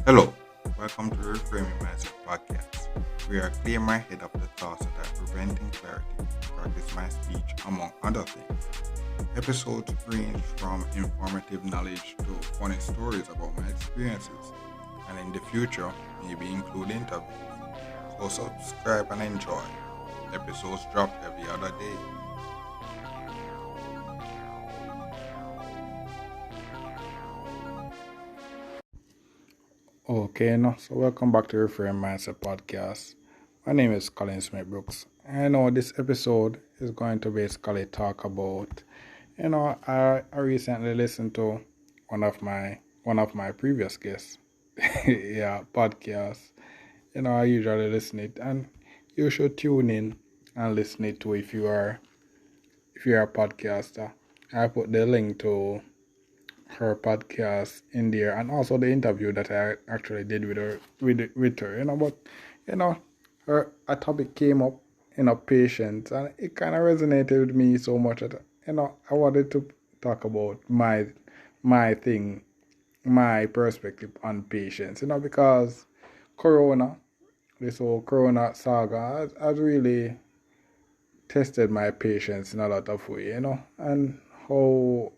Hello, welcome to the Reframing Mindset podcast. We are clear my head of the thoughts that are preventing clarity to practice my speech, among other things. Episodes range from informative knowledge to funny stories about my experiences, and in the future, maybe include interviews. So subscribe and enjoy. Episodes drop every other day. Okay, so welcome back to Reframe Mindset Podcast. My name is Colin Smith Brooks. And I know this episode is going to basically talk about, I recently listened to one of my previous guests, podcast. I usually listen it, and you should tune in and listen it too if you're a podcaster. I put the link to her podcast in there, and also the interview that I actually did with her. But her a topic came up, patience, and it kind of resonated with me so much that I wanted to talk about my thing, my perspective on patience. Because Corona, this whole Corona saga has really tested my patience in a lot of ways. And how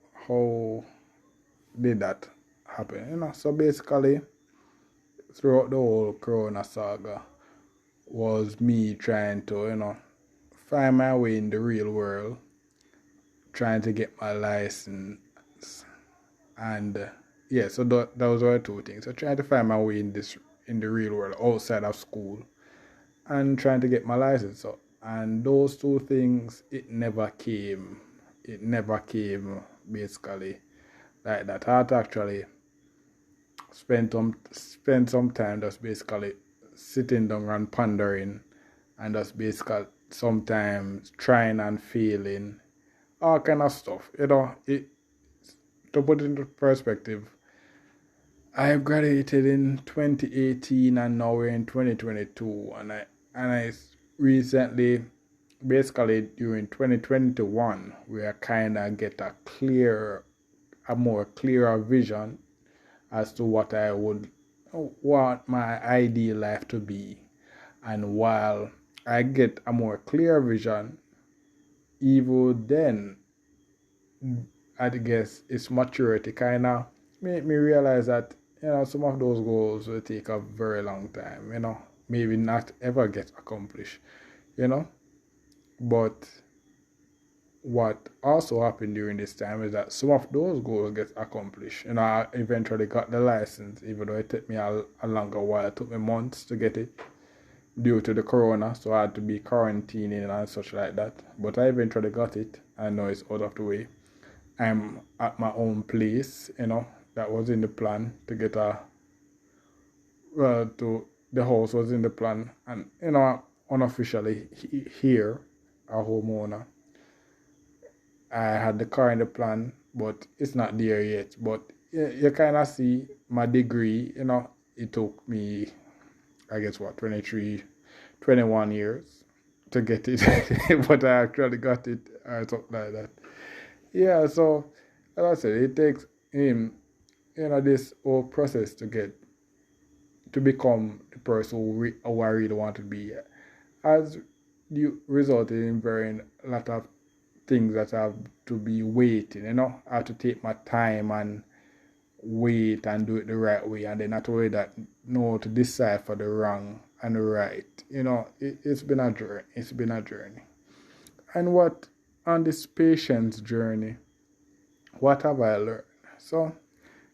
did that happen? So basically, throughout the whole Corona saga was me trying to, find my way in the real world, trying to get my license, and so those were two things. So trying to find my way in the real world outside of school, and trying to get my license. So, and those two things, it never came. It never came basically like that. I had to actually spend some time just basically sitting down and pondering, and just basically sometimes trying and failing, all kind of stuff. It to put it into perspective, I graduated in 2018 and now we're in 2022, and I recently, basically during 2021, we are kind of get a more clearer vision as to what I would want my ideal life to be. And while I get a more clear vision, even then, I guess it's maturity kind of made me realize that, some of those goals will take a very long time, maybe not ever get accomplished, you know. But what also happened during this time is that some of those goals get accomplished. I eventually got the license, even though it took me a longer while. It took me months to get it due to the corona, so I had to be quarantining and such like that. But I eventually got it. I know it's out of the way. I'm at my own place, that was in the plan to get to the house was in the plan. And, unofficially here, a homeowner. I had the car in the plan, but it's not there yet. But you kind of see my degree, it took me, I guess, 21 years to get it. But I actually got it or something like that. Yeah, so, as I said, it takes him, this whole process to become the person who I really want to be, has resulted in very a lot of things that have to be waiting, I have to take my time and wait and do it the right way, and then not only that, know to decipher the wrong and the right. It's been a journey. It's been a journey. And what on this patience journey, what have I learned? So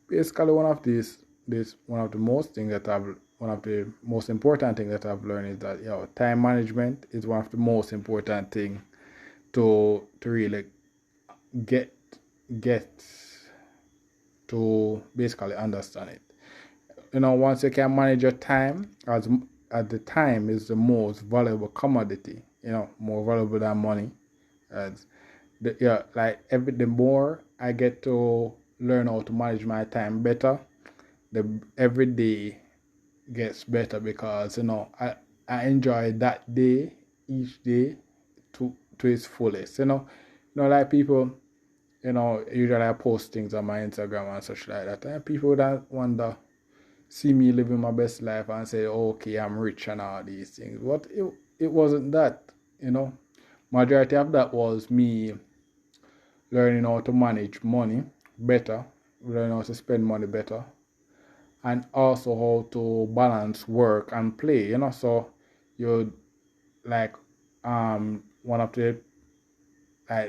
basically, one of the most important things that I've learned is that time management is one of the most important thing to really get to basically understand it. Once you can manage your time, as the time is the most valuable commodity, more valuable than money. As the more I get to learn how to manage my time better, the every day gets better, because I enjoy that day, each day, to its fullest. Like people, usually I post things on my Instagram and such like that, and people that wonder, see me living my best life and say, okay, I'm rich and all these things. But it wasn't that, you know. Majority of that was me learning how to manage money better, learning how to spend money better, and also how to balance work and play, So you like one of the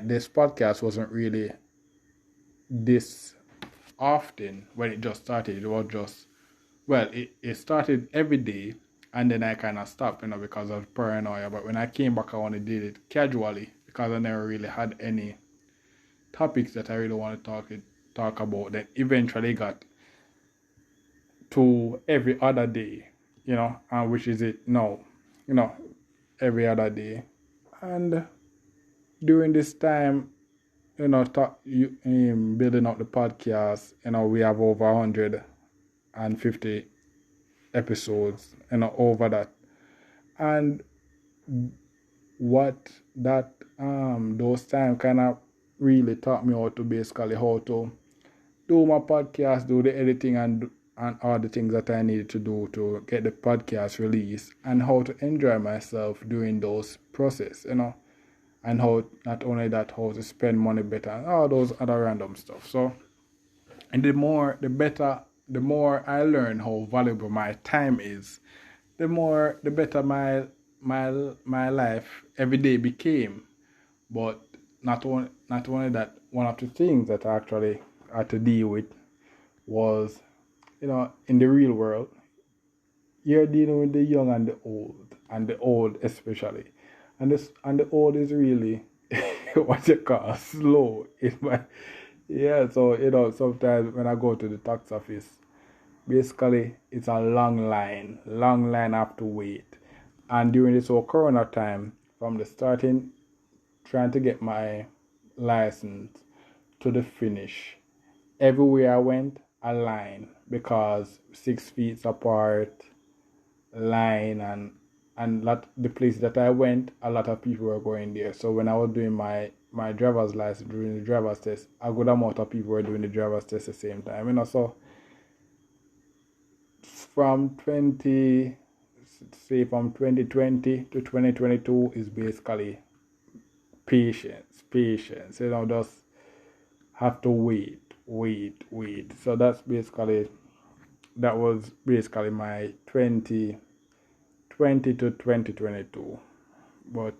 this podcast wasn't really this often when it just started. It was just, well, it started every day, and then I kind of stopped, because of paranoia. But when I came back, I only did it casually because I never really had any topics that I really want to talk about. Then eventually got to every other day, and which is it now, every other day. And during this time, building up the podcast, we have over 150 episodes, over that. And what that those time kind of really taught me how to do my podcast, do the editing, and all the things that I needed to do to get the podcast released, and how to enjoy myself during those process, and how, not only that, how to spend money better and all those other random stuff. So, and the more I learn how valuable my time is, the better my life every day became. But not only that, one of the things that I actually had to deal with was, in the real world, you're dealing with the young and the old especially, and the old is really what you call slow. So sometimes when I go to the tax office, basically it's a long line I have to wait. And during this whole corona time, from the starting trying to get my license to the finish, everywhere I went, a line, because 6 feet apart, line, and the place that I went, a lot of people were going there. So when I was doing my driver's license, during the driver's test, a good amount of people were doing the driver's test at the same time. So from 2020 to 2022 is basically patience. Just have to wait. So that was basically my 2020 to 2022. But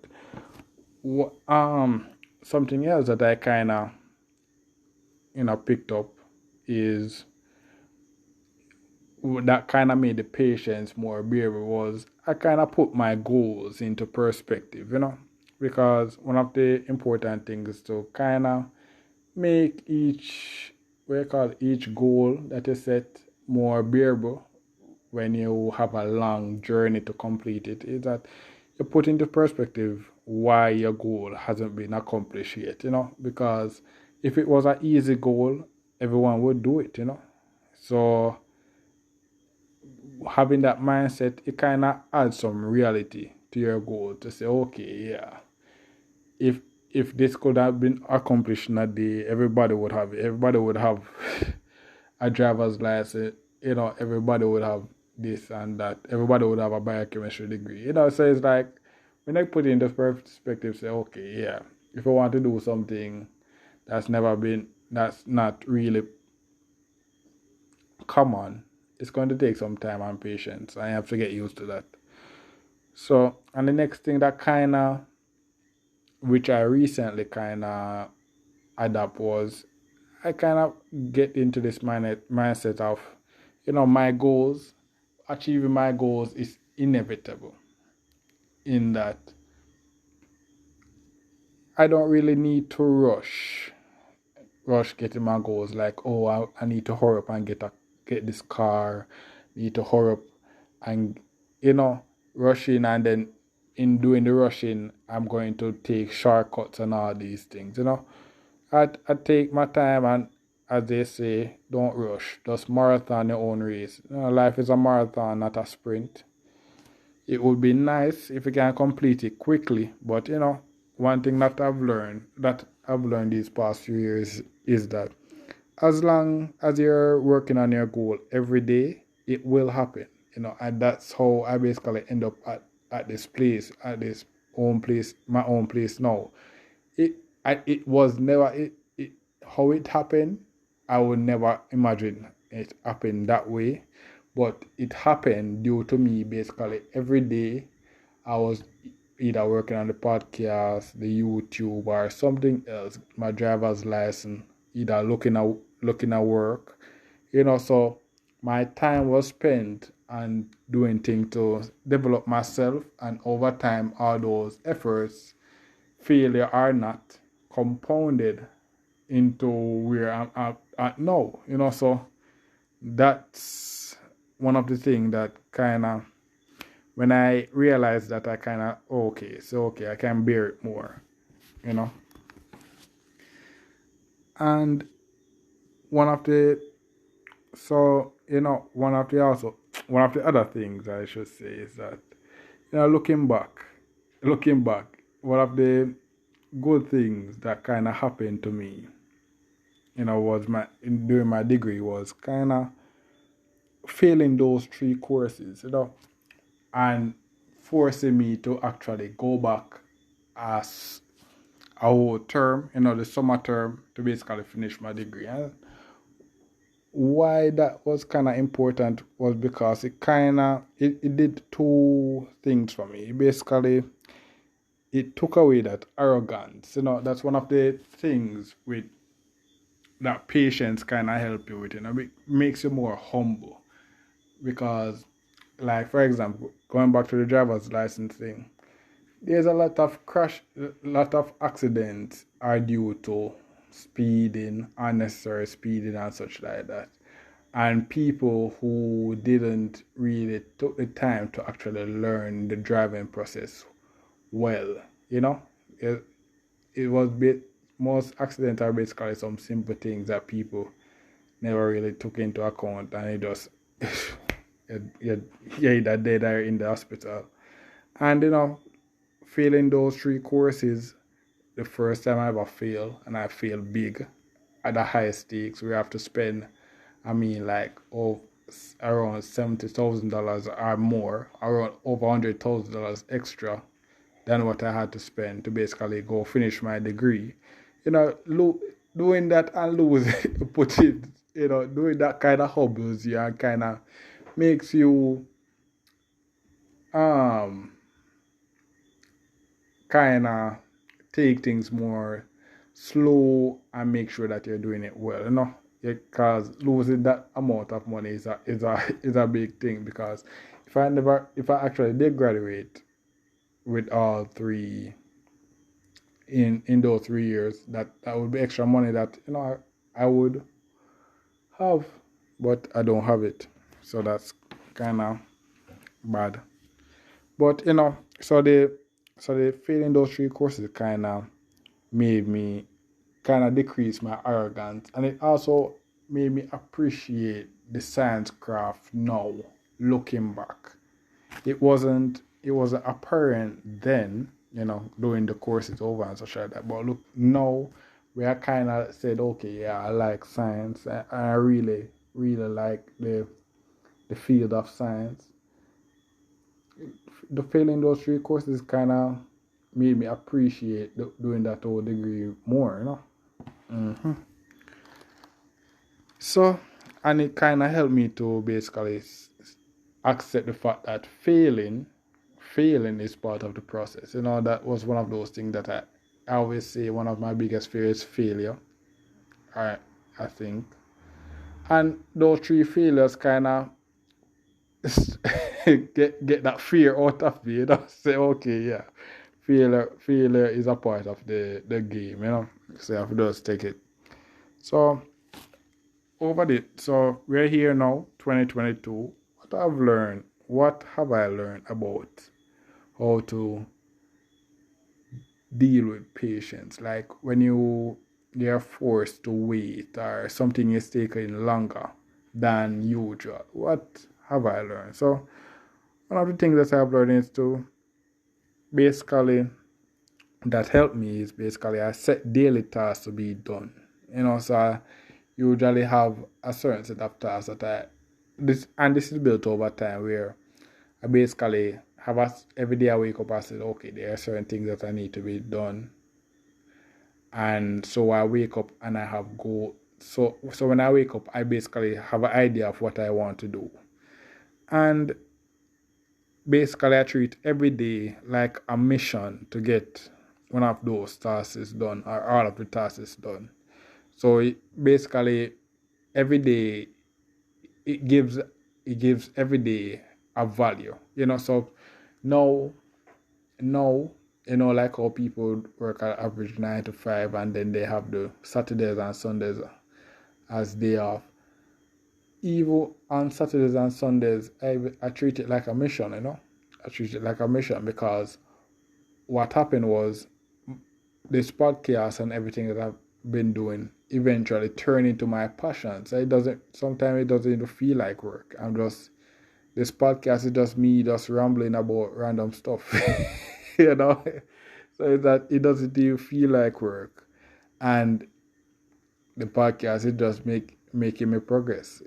something else that I kind of picked up is that kind of made the patience more bearable was I kind of put my goals into perspective, because one of the important things is to kind of make each goal that you set more bearable when you have a long journey to complete it, is that you put into perspective why your goal hasn't been accomplished yet, because if it was an easy goal, everyone would do it, So having that mindset, it kind of adds some reality to your goal to say, okay, yeah, if this could have been accomplished in a day, everybody would have it. Everybody would have a driver's license, everybody would have this and that. Everybody would have a biochemistry degree, So it's like, when I put it into perspective, say, okay, yeah, if I want to do something that's not really common, it's going to take some time and patience. I have to get used to that. So, and the next thing that which I recently kind of adapt was, I kind of get into this mindset of, my goals, achieving my goals is inevitable, in that I don't really need to rush getting my goals. Like, oh, I need to hurry up and get this car, need to hurry up and, rushing, and then in doing the rushing, I'm going to take shortcuts and all these things, I take my time, and as they say, don't rush. Just marathon your own race. Life is a marathon, not a sprint. It would be nice if you can complete it quickly, but one thing that I've learned these past few years is that as long as you're working on your goal every day, it will happen. And that's how I basically end up at this place, at this own place, my own place now. It it was never how it happened. I would never imagine it happened that way, but it happened due to me basically every day. I was either working on the podcast, the YouTube, or something else, my driver's license, either looking at work, so my time was spent on doing things to develop myself, and over time, all those efforts, failure or not, compounded into where I'm at now, so that's one of the things that kind of, when I realized that I kind of, okay, I can bear it more, you know. And one of the, one of the other things I should say is that, looking back, one of the good things that kind of happened to me, was during my degree was kind of failing those three courses, and forcing me to actually go back as a whole term, the summer term, to basically finish my degree. And why that was kind of important was because it did two things for me. Basically, it took away that arrogance. That's one of the things with that patience kind of help you with. It makes you more humble because, like, for example, going back to the driver's license thing, there's a lot of accidents are due to speeding, unnecessary speeding, and such like that. And people who didn't really took the time to actually learn the driving process well, it, it was most accidents are basically some simple things that people never really took into account, and it just you're either dead or in the hospital. And failing those three courses, the first time I ever failed, and I failed big at the high stakes. We have to spend, around $70,000 or more, around over $100,000 extra than what I had to spend to basically go finish my degree. Doing that and lose, doing that kind of hobbles you and kind of makes you kind of take things more slow and make sure that you're doing it well, because losing that amount of money is a big thing. Because if I actually did graduate with all three in those 3 years, that would be extra money that I would have, but I don't have it, so that's kind of bad. But so the failing those three courses kind of made me kind of decrease my arrogance, and it also made me appreciate the science craft now. Looking back, it wasn't apparent then, doing the courses over and such like that. But look now, where I kind of said, okay, yeah, I like science, and I really really like the field of science. The failing those three courses kind of made me appreciate doing that whole degree more. So, and it kind of helped me to basically accept the fact that failing is part of the process. That was one of those things that I always say one of my biggest fears is failure. I think. And those three failures kind of get that fear out of me, Say, okay, yeah, failure is a part of the game, So I have to just take it. So so we're here now, 2022. What have I learned about how to deal with patience? Like when you're forced to wait or something is taking longer than usual. What have I learned? So one of the things that I've learned is to basically that helped me is basically I set daily tasks to be done. So I usually have a certain set of tasks that this is built over time where I basically every day I wake up I said, okay, there are certain things that I need to be done. And so I wake up and I have go so when I wake up I basically have an idea of what I want to do. And basically I treat every day like a mission to get one of those tasks done or all of the tasks done. So basically every day it gives every day a value. So now now like how people work at average 9 to 5 and then they have the Saturdays and Sundays as day off. Even on Saturdays and Sundays, I treat it like a mission. I treat it like a mission because what happened was this podcast and everything that I've been doing eventually turned into my passion. So sometimes it doesn't even feel like work. This podcast is just me just rambling about random stuff, you know. So that it doesn't even feel like work, and the podcast is just making me progress.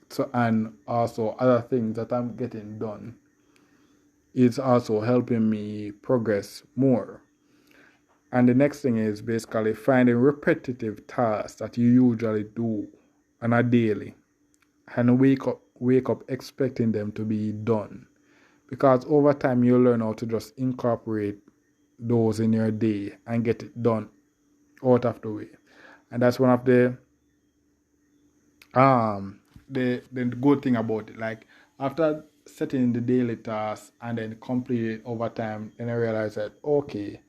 So and also other things that I'm getting done, it's also helping me progress more. And the next thing is basically finding repetitive tasks that you usually do on a daily and wake up expecting them to be done. Because over time you learn how to just incorporate those in your day and get it done out of the way. And that's one of the good thing about it. Like after setting the daily tasks and then complete it over time, then I realized that okay,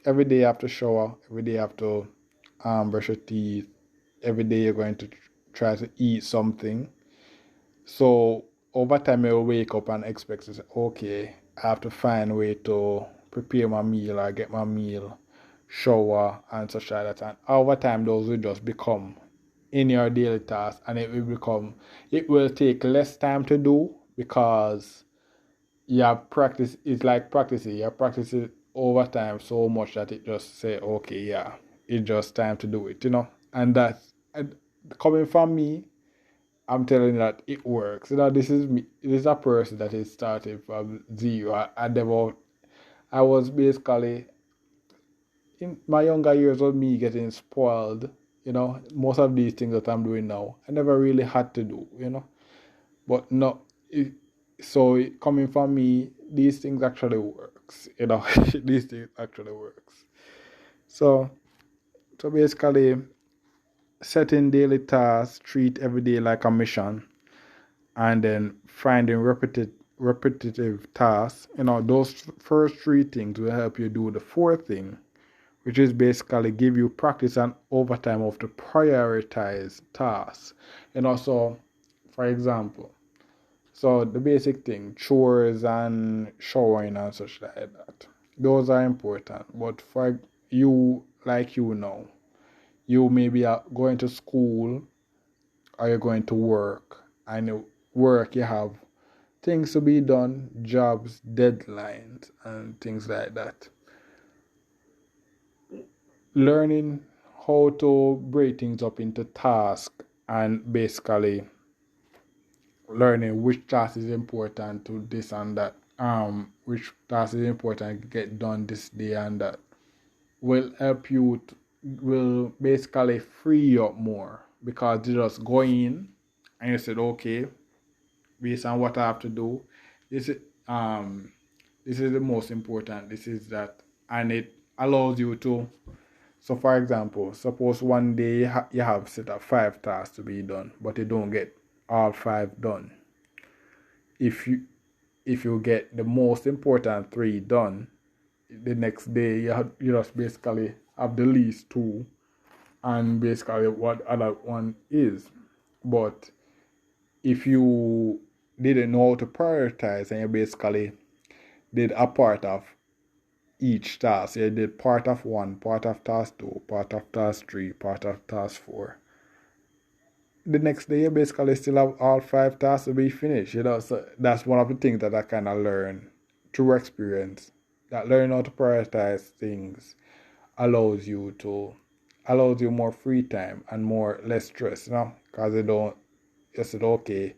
every day you have to shower, every day you have to brush your teeth, every day you're going to try to eat something. So over time you'll wake up and expect to say, okay, I have to find a way to prepare my meal or get my meal, shower and such like that. And over time those will just become in your daily task and it will take less time to do because it's like practicing. You practice it over time so much that it just say, okay, yeah, it's just time to do it. And that's coming from me, I'm telling you that it works. This is me. This is a person that is starting from zero. I was basically in my younger years of me getting spoiled. Most of these things that I'm doing now, I never really had to do. But no, coming from me, these things actually works. These things actually works. So basically, setting daily tasks, treat every day like a mission, and then finding repetitive tasks. Those first three things will help you do the fourth thing, which is basically give you practice and overtime of the prioritized tasks. So for example, so the basic thing, chores and showering and such like that, those are important. But for you, like you maybe are going to school or you're going to work, and work you have things to be done, jobs, deadlines, and things like that. Learning how to break things up into tasks and basically learning which task is important to this and that, which task is important to get done this day and that, will help you will basically free you up more because you just go in and you said, okay, based on what I have to do, this is um this is the most important, this is that, and it allows you to. So for example, suppose one day you have set up 5 tasks to be done, but you don't get all 5 done. If you get the most important 3 done, the next day you just basically have the least 2 and basically what other one is. But if you didn't know how to prioritize and you basically did a part of each task, you did part of 1, part of task 2, part of task 3, part of task 4, the next day you basically still have all 5 tasks to be finished. So that's one of the things that I kind of learned through experience. that learning how to prioritize things allows you to allows you more free time and more less stress, because you don't you said okay,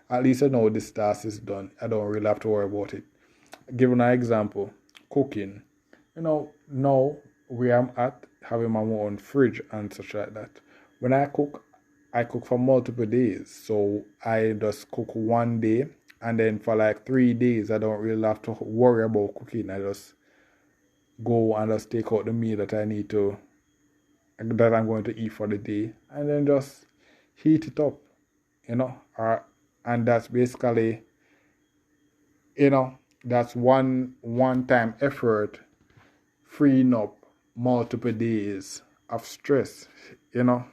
at least I know this task is done. I don't really have to worry about it. Giving an example, cooking. Now where I'm at, having my own fridge and such like that. When I cook for multiple days. So I just cook one day, and then for like 3 days I don't really have to worry about cooking. I just go and just take out the meal that I'm going to eat for the day, and then just heat it up, you know. And that's basically, that's one time effort freeing up multiple days of stress,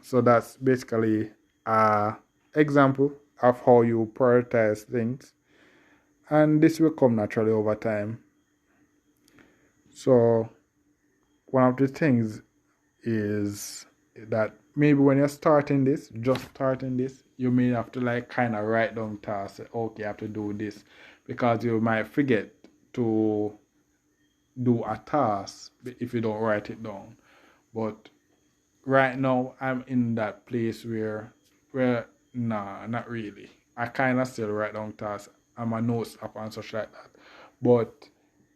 So that's basically a example of how you prioritize things, and this will come naturally over time. So one of the things is that maybe when you're just starting this, you may have to like kind of write down tasks. Okay, I have to do this, because you might forget to do a task if you don't write it down. But right now, I'm in that place where nah, not really. I kind of still write down tasks. I'm a notes app and such like that. But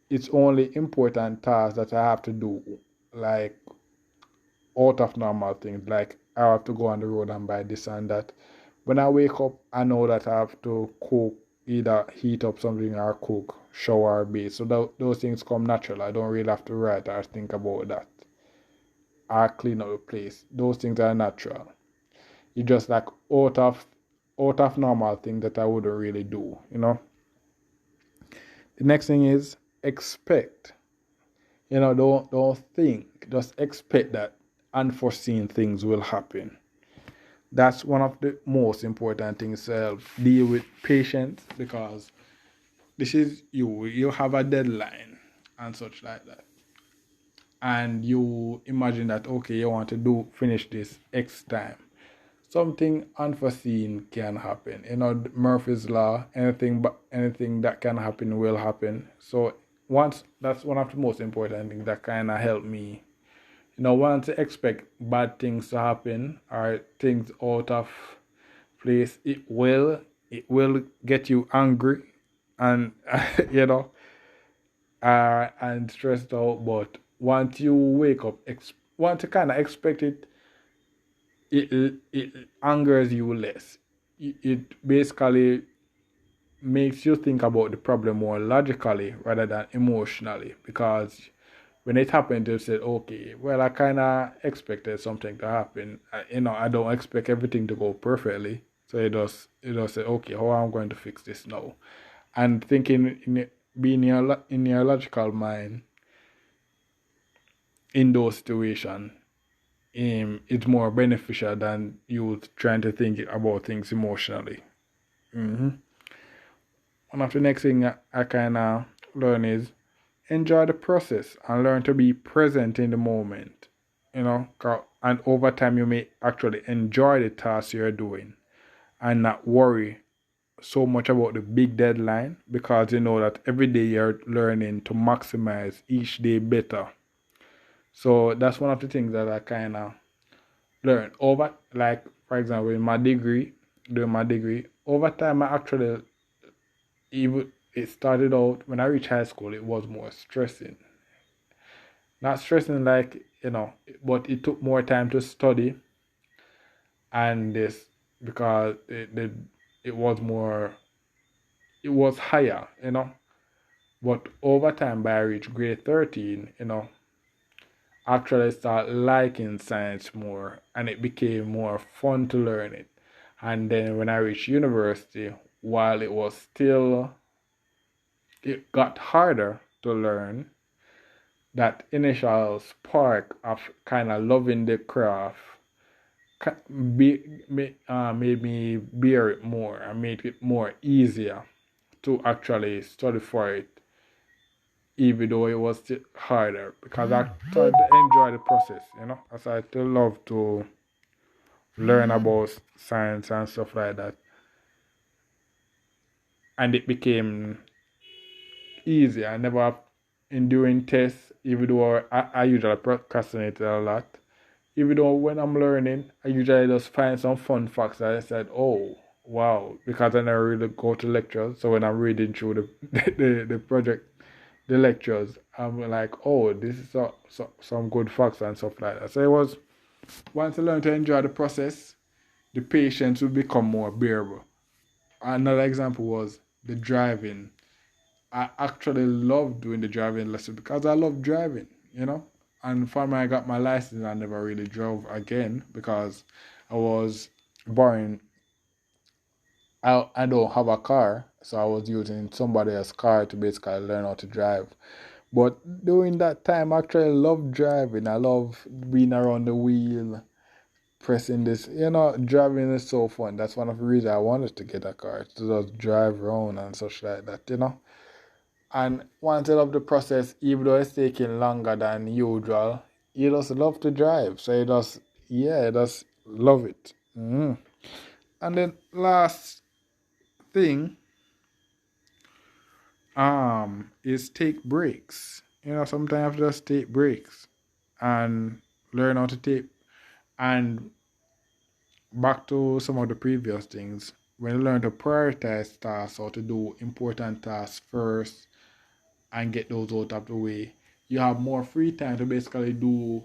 it's only important tasks that I have to do, like out of normal things, like I have to go on the road and buy this and that. When I wake up, I know that I have to cook, either heat up something or cook, shower, or bathe. So those things come natural. I don't really have to write or think about that. I clean up the place. Those things are natural. It's just like out of normal thing that I wouldn't really do. The next thing is expect. Don't think. Just expect that unforeseen things will happen. That's one of the most important things. Deal with patience, because this is you. You have a deadline and such like that, and you imagine that okay, you want to finish this X time. Something unforeseen can happen. Murphy's law. Anything that can happen will happen. So that's one of the most important things that kind of helped me. Once you expect bad things to happen or things out of place, it will get you angry and and stressed out. But once you wake up, once you kind of expect it, it angers you less. It basically makes you think about the problem more logically rather than emotionally, because when it happened, you said, okay, well, I kind of expected something to happen. I don't expect everything to go perfectly. So it does say, okay, how am I going to fix this now? And thinking, being in your logical mind in those situations, it's more beneficial than you trying to think about things emotionally. hmm One of the next thing I kind of learn is enjoy the process and learn to be present in the moment. And over time you may actually enjoy the task you're doing and not worry so much about the big deadline, because you know that every day you're learning to maximize each day better. So that's one of the things that I kind of learned over, like for example, doing my degree, over time I actually, even it started out when I reached high school, it was more stressing. Not stressing like, but it took more time to study, and this because it was more, it was higher. But over time, by I reached grade 13, actually start liking science more, and it became more fun to learn it. And then when I reached university, while it got harder to learn, that initial spark of kind of loving the craft made me bear it more and made it more easier to actually study for it, even though it was still harder, because I started to enjoy the process. I started to love to learn about science and stuff like that, and it became easier. I never in doing tests, even though I usually procrastinate a lot. Even though when I'm learning, I usually just find some fun facts that I said, oh, wow, because I never really go to lectures. So when I'm reading through the project, the lectures, I'm like, oh, this is some good facts and stuff like that. So it was, once I learned to enjoy the process, the patience will become more bearable. Another example was the driving. I actually love doing the driving lesson because I love driving, you know. And from when I got my license, I never really drove again because I was borrowing. I don't have a car, so I was using somebody else's car to basically learn how to drive. But during that time, I actually love driving. I love being around the wheel, pressing this. You know, driving is so fun. That's one of the reasons I wanted to get a car, to just drive around and such like that, you know. And once I love the process, even though it's taking longer than usual, you just love to drive. So you just, yeah, you just love it. And then last thing, is take breaks. You know, sometimes just take breaks and learn how to take. And back to some of the previous things, when you learn to prioritize tasks or to do important tasks first and get those out of the way, you have more free time to basically do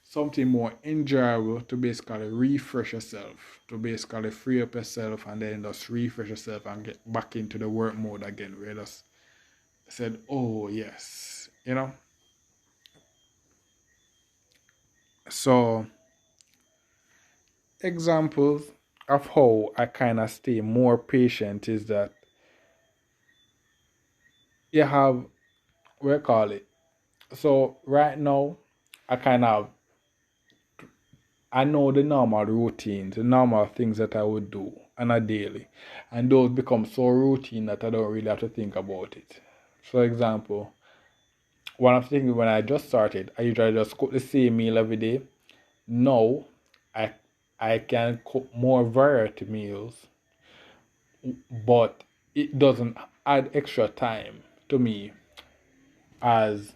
something more enjoyable, to basically refresh yourself, to basically free up yourself and then just refresh yourself and get back into the work mode again. Where you just said, oh, yes, you know. So, examples of how I kind of stay more patient is that you have, we call it. So, right now, I kind of I know the normal routines, the normal things that I would do on a daily. And those become so routine that I don't really have to think about it. For example, one of the things when I just started, I usually just cook the same meal every day. Now, I I can cook more variety meals, but it doesn't add extra time to me, as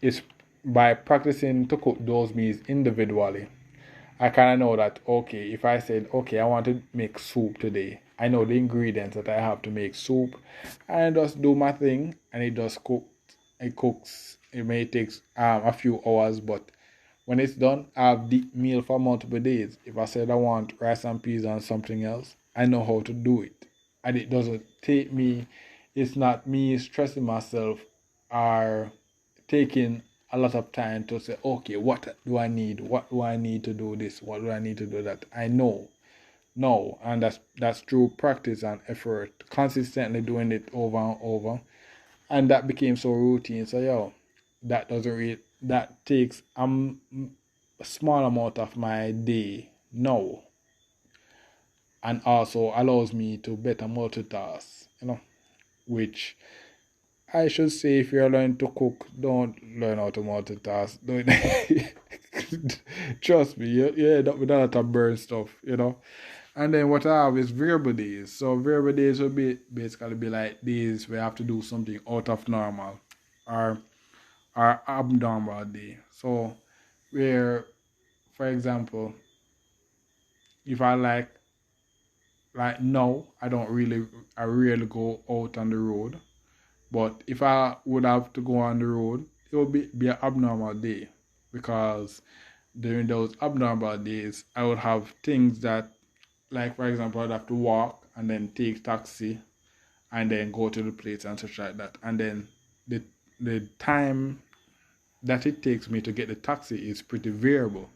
it's by practicing to cook those meals individually. I kind of know that, okay, if I said, okay, I want to make soup today, I know the ingredients that I have to make soup, and I just do my thing, and it just cooks. It cooks. It may take a few hours, but when it's done, I have the meal for multiple days. If I said I want rice and peas and something else, I know how to do it, and it doesn't take me. It's not me stressing myself or taking a lot of time to say, okay, what do I need? What do I need to do this? What do I need to do that? I know. No, and that's through practice and effort, consistently doing it over and over. And that became so routine. So yo, that doesn't really that takes a small amount of my day now, and also allows me to better multitask, which I should say, if you're learning to cook, don't learn how to multitask. Don't trust me, you end up with a lot of burn stuff. And then what I have is variable days. So variable days will basically be like days where I have to do something out of normal or abnormal day. So where, for example, if I like now, I rarely go out on the road. But if I would have to go on the road, it would be an abnormal day, because during those abnormal days, I would have things that, like for example, I'd have to walk and then take taxi and then go to the place and such like that. And then the time that it takes me to get the taxi is pretty variable,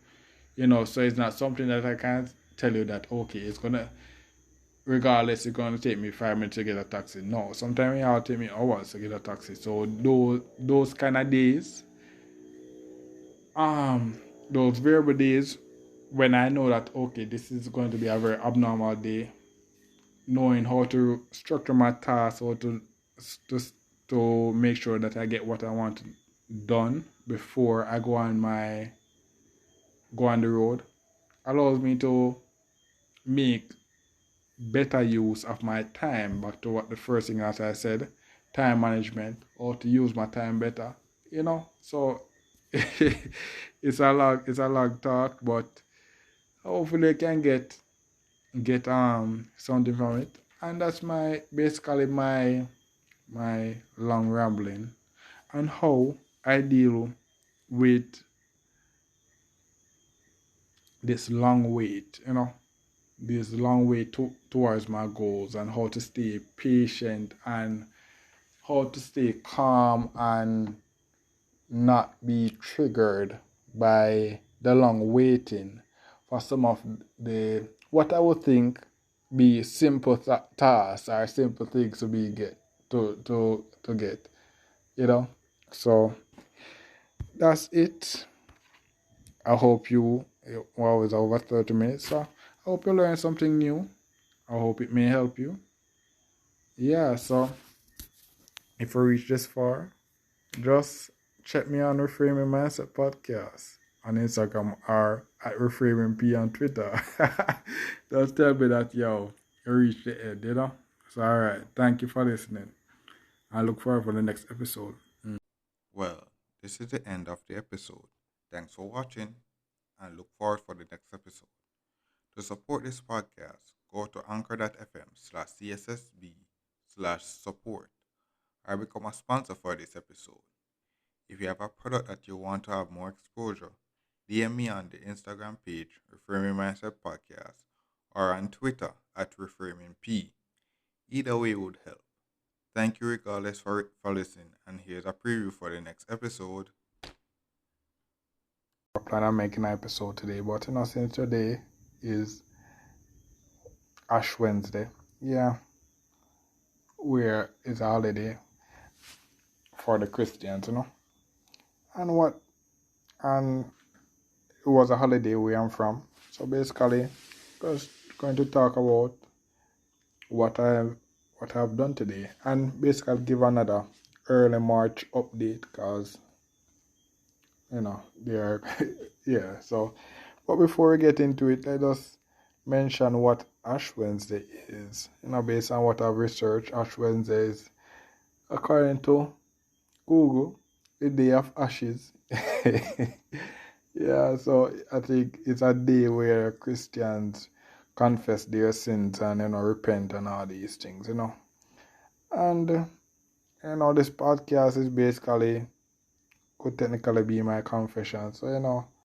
so it's not something that I can't tell you that, okay, it's gonna, regardless, it's going to take me 5 minutes to get a taxi. No, sometimes it'll take me hours to get a taxi. So those kind of days, those variable days, when I know that, okay, this is going to be a very abnormal day, knowing how to structure my tasks, or to to make sure that I get what I want done before I go on the road, allows me to make better use of my time. Back to what the first thing that I said, time management, or to use my time better. So it's a long talk, but hopefully I can get something from it. And that's my basically my long rambling and how I deal with this long wait, this long way towards my goals, and how to stay patient, and how to stay calm and not be triggered by the long waiting for some of the what I would think be simple tasks or simple things to be get to get, So that's it. I hope well, it's over 30 minutes, so I hope you learned something new. I hope it may help you. Yeah, so if you reach this far, just check me on Reframing Mindset Podcast on Instagram or at Reframing P on Twitter. Just tell me that, you reached the end. So, alright. Thank you for listening. I look forward for the next episode. Well, this is the end of the episode. Thanks for watching and look forward for the next episode. To support this podcast, go to anchor.fm/CSSB/support or become a sponsor for this episode. If you have a product that you want to have more exposure, DM me on the Instagram page, Reframing Mindset Podcast, or on Twitter at ReframingP. Either way would help. Thank you regardless for listening, and here's a preview for the next episode. I plan on making an episode today, but since today is Ash Wednesday, yeah, where it's a holiday for the Christians, and and it was a holiday where I'm from. So basically, just going to talk about what I've done today, and basically give another early March update, because they're yeah. So, but before we get into it, let us mention what Ash Wednesday is. Based on what I've researched, Ash Wednesday is, according to Google, the day of ashes. Yeah, so I think it's a day where Christians confess their sins and repent and all these things. And this podcast is basically could technically be my confession. So